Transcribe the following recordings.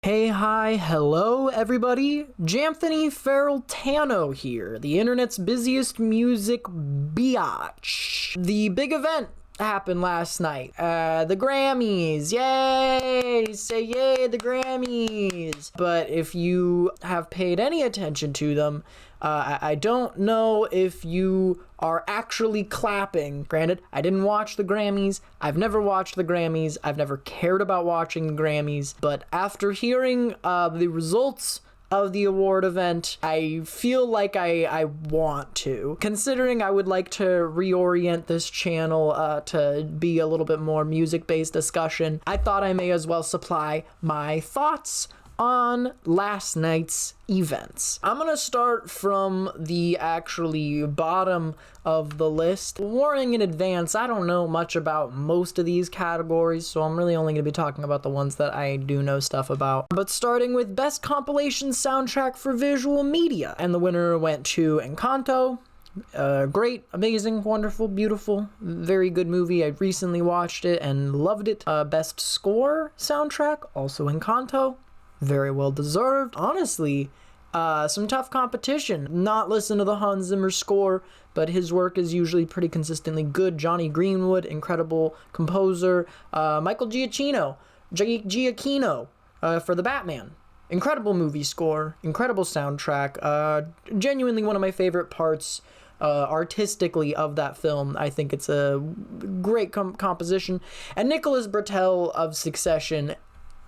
Hey, hi, hello, everybody. Jamthony Farrell-Tano here, the internet's busiest music biatch. The big event happened last night. The Grammys. Yay! Say yay, the Grammys. But if you have paid any attention to them, I don't know if you are actually clapping. Granted, I didn't watch the Grammys. I've never watched the Grammys. I've never cared about watching the Grammys. But after hearing the results of the award event, I feel like I want to. Considering I would like to reorient this channel to be a little bit more music-based discussion, I thought I may as well supply my thoughts on last night's events. I'm gonna start from the actually bottom of the list. Warning in advance, I don't know much about most of these categories, so I'm really only gonna be talking about the ones that I do know stuff about. But starting with Best Compilation Soundtrack for Visual Media, and the winner went to Encanto. Great, amazing, wonderful, beautiful, very good movie. I recently watched it and loved it. Best Score Soundtrack, also Encanto. Very well deserved. Honestly, some tough competition. Not listen to the Hans Zimmer score, but his work is usually pretty consistently good. Johnny Greenwood, incredible composer. Michael Giacchino for the Batman. Incredible movie score, incredible soundtrack. Genuinely one of my favorite parts artistically of that film. I think it's a great composition. And Nicholas Britell of Succession.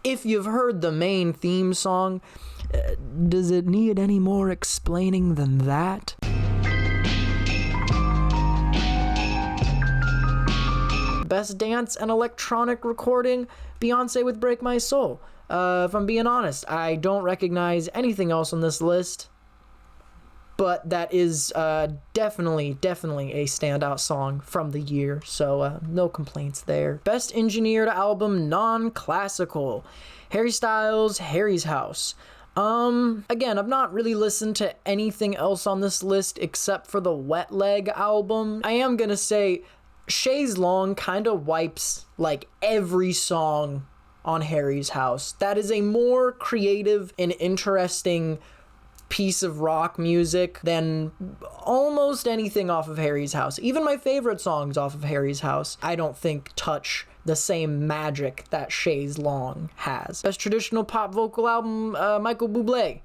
If you've heard the main theme song, does it need any more explaining than that? Best Dance and Electronic Recording, Beyoncé with Break My Soul. If I'm being honest, I don't recognize anything else on this list, but that is definitely a standout song from the year, so no complaints there. Best Engineered Album Non-Classical, Harry Styles, Harry's House. Again, I've not really listened to anything else on this list except for the Wet Leg album. I am gonna say Chaise Long kind of wipes like every song on Harry's House. That is a more creative and interesting piece of rock music than almost anything off of Harry's House. Even my favorite songs off of Harry's House, I don't think touch the same magic that Chaise Long has. Best Traditional Pop Vocal Album, Michael Bublé.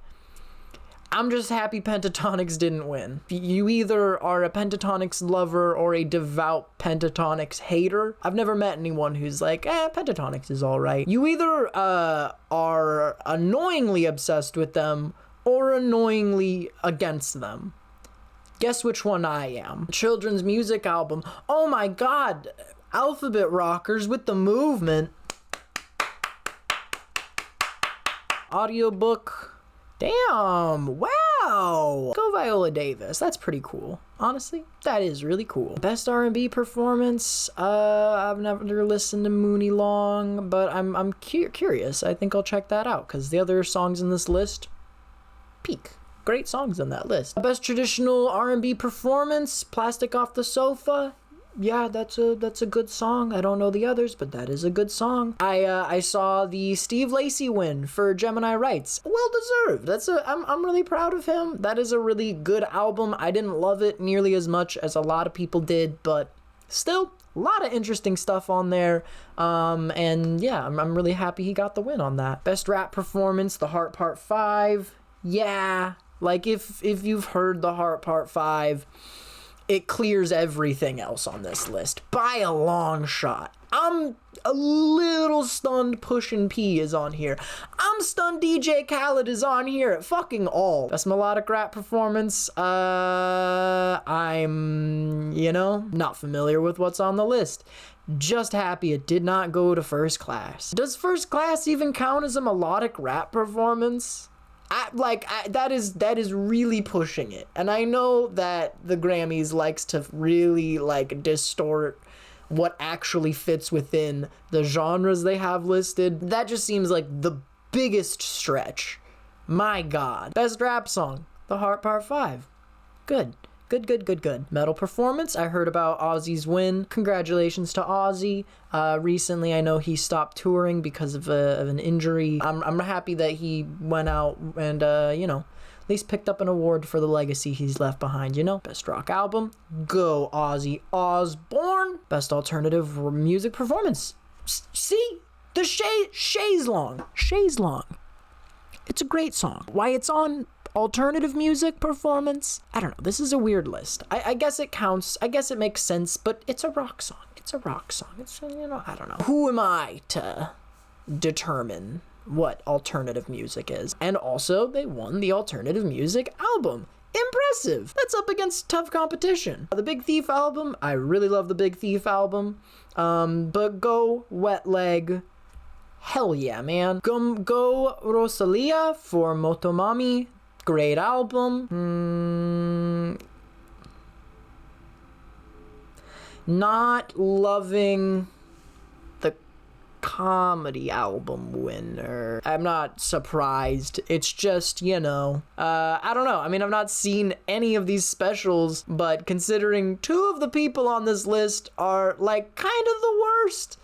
I'm just happy Pentatonix didn't win. You either are a Pentatonix lover or a devout Pentatonix hater. I've never met anyone who's like, Pentatonix is alright. You either are annoyingly obsessed with them or annoyingly against them. Guess which one I am. Children's music album. Oh my god, Alphabet Rockers with The Movement. Audiobook. Damn, wow. Go Viola Davis, that's pretty cool. Honestly, that is really cool. Best R&B performance, I've never listened to Mooney Long, but I'm curious. I think I'll check that out, because the other songs in this list, peak. Great songs on that list. Best Traditional R&B Performance, Plastic Off the Sofa. Yeah, that's a good song. I don't know the others, but that is a good song. I saw the Steve Lacy win for Gemini Rights. Well deserved. I'm really proud of him. That is a really good album. I didn't love it nearly as much as a lot of people did, but still a lot of interesting stuff on there. And yeah, I'm really happy he got the win on that. Best Rap Performance, The Heart Part 5. Yeah, like if you've heard The Heart Part 5, it clears everything else on this list by a long shot. I'm a little stunned Pushin' P is on here. I'm stunned DJ Khaled is on here at fucking all. Best Melodic Rap Performance, I'm, not familiar with what's on the list. Just happy it did not go to First Class. Does First Class even count as a melodic rap performance? That is really pushing it. And I know that the Grammys likes to really distort what actually fits within the genres they have listed. That just seems like the biggest stretch. My god. Best Rap Song, The Heart Part 5. Good. Good, good, good, good. Metal performance. I heard about Ozzy's win. Congratulations to Ozzy. Recently, I know he stopped touring because of an injury. I'm happy that he went out and, you know, at least picked up an award for the legacy he's left behind, you know? Best rock album. Go Ozzy Osbourne. Best alternative music performance. See? The Chaise Long. It's a great song. Why it's on alternative music performance? I don't know. This is a weird list. I guess it counts. I guess it makes sense, but it's a rock song. It's, you know, I don't know. Who am I to determine what alternative music is? And also, they won the alternative music album. Impressive. That's up against tough competition. The Big Thief album, I really love the Big Thief album. But go Wet Leg. Hell yeah, man. Go Rosalia for Motomami. Great album. Not loving the comedy album winner. I'm not surprised. It's just, you know, I don't know. I mean, I've not seen any of these specials, but considering two of the people on this list are like kind of the worst,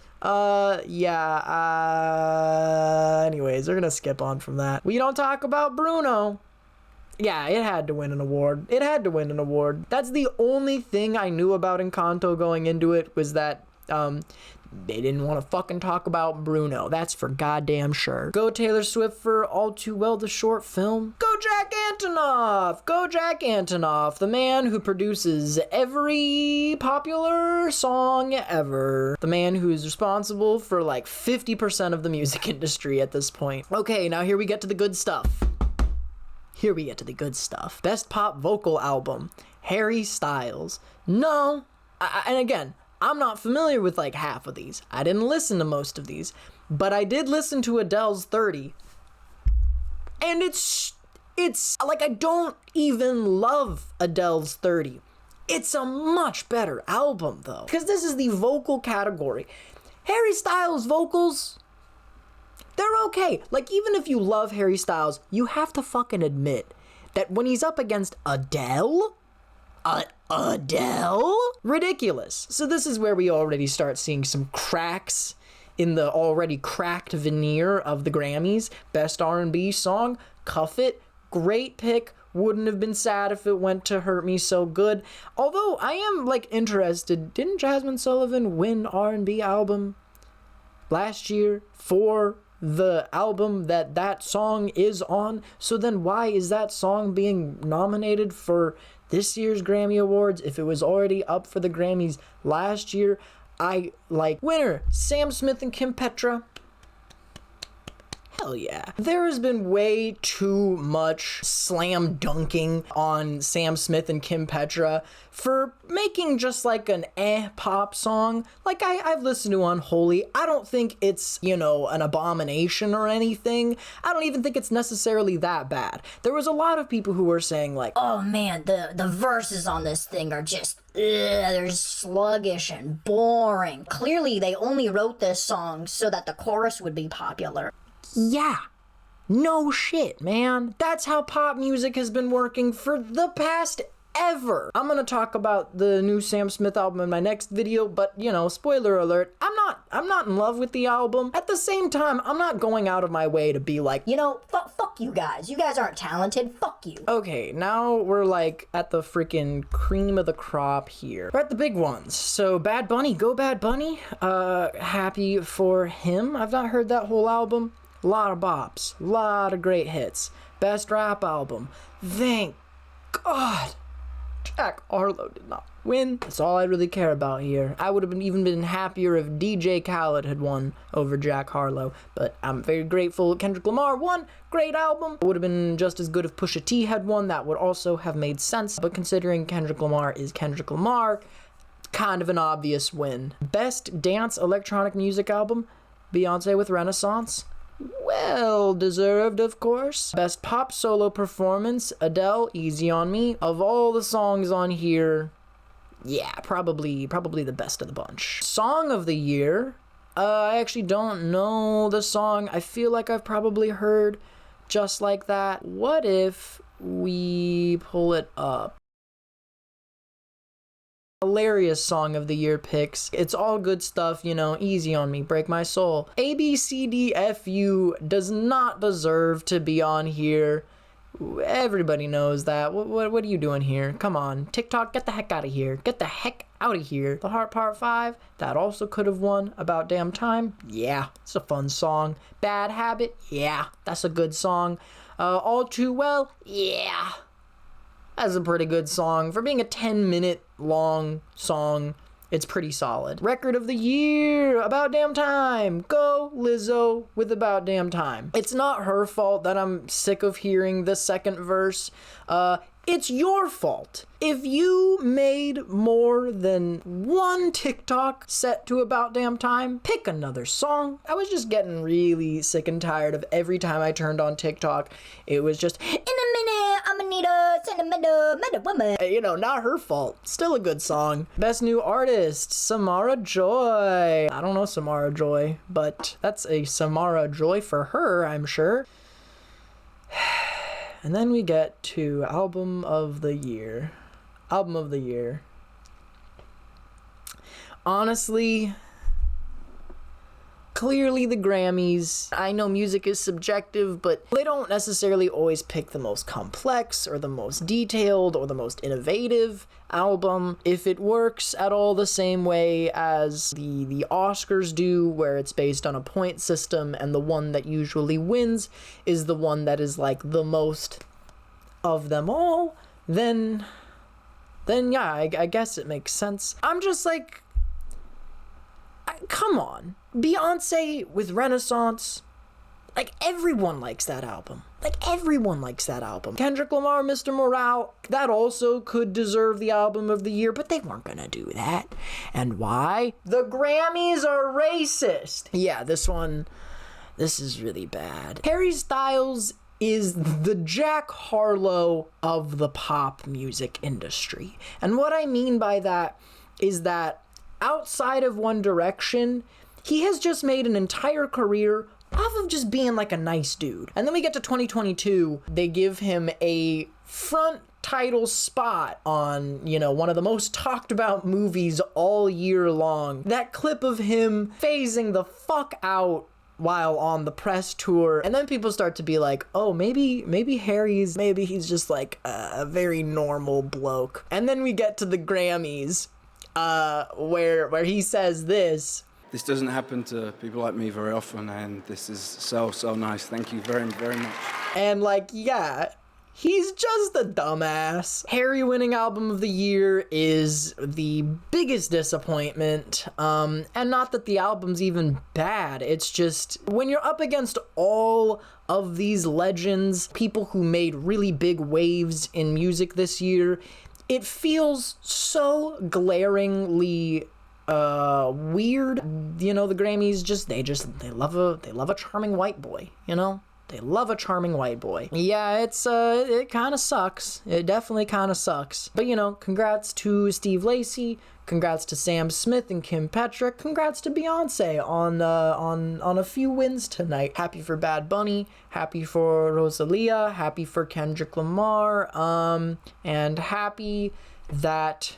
anyways, we're gonna skip on from that. We don't talk about Bruno. Yeah, it had to win an award. That's the only thing I knew about Encanto going into it, was that, they didn't want to fucking talk about Bruno. That's for goddamn sure. Go Taylor Swift for All Too Well, the short film. Go Jack Antonoff, the man who produces every popular song ever. The man who's responsible for like 50% of the music industry at this point. Okay, now here we get to the good stuff. Best pop vocal album. Harry Styles. No, and again, I'm not familiar with like half of these. I didn't listen to most of these, but I did listen to Adele's 30. And it's like, I don't even love Adele's 30. It's a much better album though, because this is the vocal category. Harry Styles vocals, they're okay. Like, even if you love Harry Styles, you have to fucking admit that when he's up against Adele, ridiculous. So this is where we already start seeing some cracks in the already cracked veneer of the Grammys. Best R&B song, Cuff It, great pick. Wouldn't have been sad if it went to Hurt Me So Good. Although I am like interested, didn't Jasmine Sullivan win R&B album last year for the album that song is on? So then why is that song being nominated for this year's Grammy Awards if it was already up for the Grammys last year? I like winner, Sam Smith and Kim Petra. Hell yeah. There has been way too much slam dunking on Sam Smith and Kim Petra for making just like an pop song. Like, I've listened to Unholy. I don't think it's, you know, an abomination or anything. I don't even think it's necessarily that bad. There was a lot of people who were saying like, oh man, the verses on this thing are just, they're sluggish and boring. Clearly they only wrote this song so that the chorus would be popular. Yeah, no shit, man. That's how pop music has been working for the past ever. I'm gonna talk about the new Sam Smith album in my next video, but you know, spoiler alert, I'm not in love with the album. At the same time, I'm not going out of my way to be like, you know, fuck you guys. You guys aren't talented. Fuck you. Okay, now we're like at the freaking cream of the crop here. We're at the big ones. So Bad Bunny, go Bad Bunny. Happy for him. I've not heard that whole album. A lot of bops, a lot of great hits. Best rap album. Thank God Jack Harlow did not win. That's all I really care about here. I would have even been happier if DJ Khaled had won over Jack Harlow, but I'm very grateful Kendrick Lamar won. Great album. It would have been just as good if Pusha T had won. That would also have made sense, but considering Kendrick Lamar is Kendrick Lamar, kind of an obvious win. Best dance electronic music album, Beyonce with Renaissance. Well deserved, of course. Best pop solo performance, Adele, Easy on Me. Of all the songs on here, yeah, probably the best of the bunch. Song of the year, I actually don't know the song. I feel like I've probably heard Just Like That. What if we pull it up? Hilarious song of the year picks. It's all good stuff, you know, easy on me, break my soul. ABCDFU does not deserve to be on here. Everybody knows that. What are you doing here? Come on. TikTok, get the heck out of here. Get the heck out of here. The Heart Part 5, that also could have won. About Damn Time, yeah, it's a fun song. Bad Habit, yeah, that's a good song. All Too Well, yeah, that's a pretty good song. For being a 10-minute long song, it's pretty solid. Record of the Year, About Damn Time. Go Lizzo with About Damn Time. It's not her fault that I'm sick of hearing the second verse. It's your fault. If you made more than one TikTok set to About Damn Time, pick another song. I was just getting really sick and tired of every time I turned on TikTok, it was just, in a minute, I'ma need a sentimental woman. You know, not her fault. Still a good song. Best New Artist, Samara Joy. I don't know Samara Joy, but that's a Samara Joy for her, I'm sure. And then we get to Album of the Year. Album of the Year. Honestly, clearly the Grammys. I know music is subjective, but they don't necessarily always pick the most complex or the most detailed or the most innovative album. If it works at all the same way as the Oscars do, where it's based on a point system and the one that usually wins is the one that is like the most of them all, then yeah, I guess it makes sense. I'm just like, come on. Beyonce with Renaissance, like everyone likes that album. Kendrick Lamar, Mr. Morale, that also could deserve the Album of the Year, but they weren't gonna do that. And why? The Grammys are racist. Yeah, this is really bad. Harry Styles is the Jack Harlow of the pop music industry. And what I mean by that is that outside of One Direction, he has just made an entire career off of just being like a nice dude. And then we get to 2022, they give him a front title spot on, you know, one of the most talked about movies all year long. That clip of him phasing the fuck out while on the press tour, and then people start to be like, oh, maybe he's just like a very normal bloke. And then we get to the Grammys, where he says this doesn't happen to people like me very often, and this is so nice. Thank you very, very much. And like, yeah, he's just a dumbass. Harry winning Album of the Year is the biggest disappointment. And not that the album's even bad. It's just when you're up against all of these legends, people who made really big waves in music this year, it feels so glaringly weird. You know, the Grammys they love a charming white boy, you know? They love a charming white boy. Yeah, it kind of sucks. It definitely kind of sucks. But, you know, congrats to Steve Lacy. Congrats to Sam Smith and Kim Petras. Congrats to Beyonce on a few wins tonight. Happy for Bad Bunny. Happy for Rosalia. Happy for Kendrick Lamar. And happy that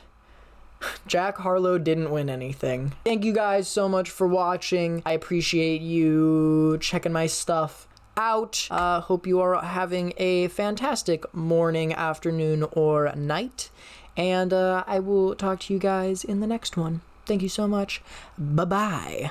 Jack Harlow didn't win anything. Thank you guys so much for watching. I appreciate you checking my stuff out. Hope you are having a fantastic morning, afternoon, or night. And I will talk to you guys in the next one. Thank you so much. Bye-bye.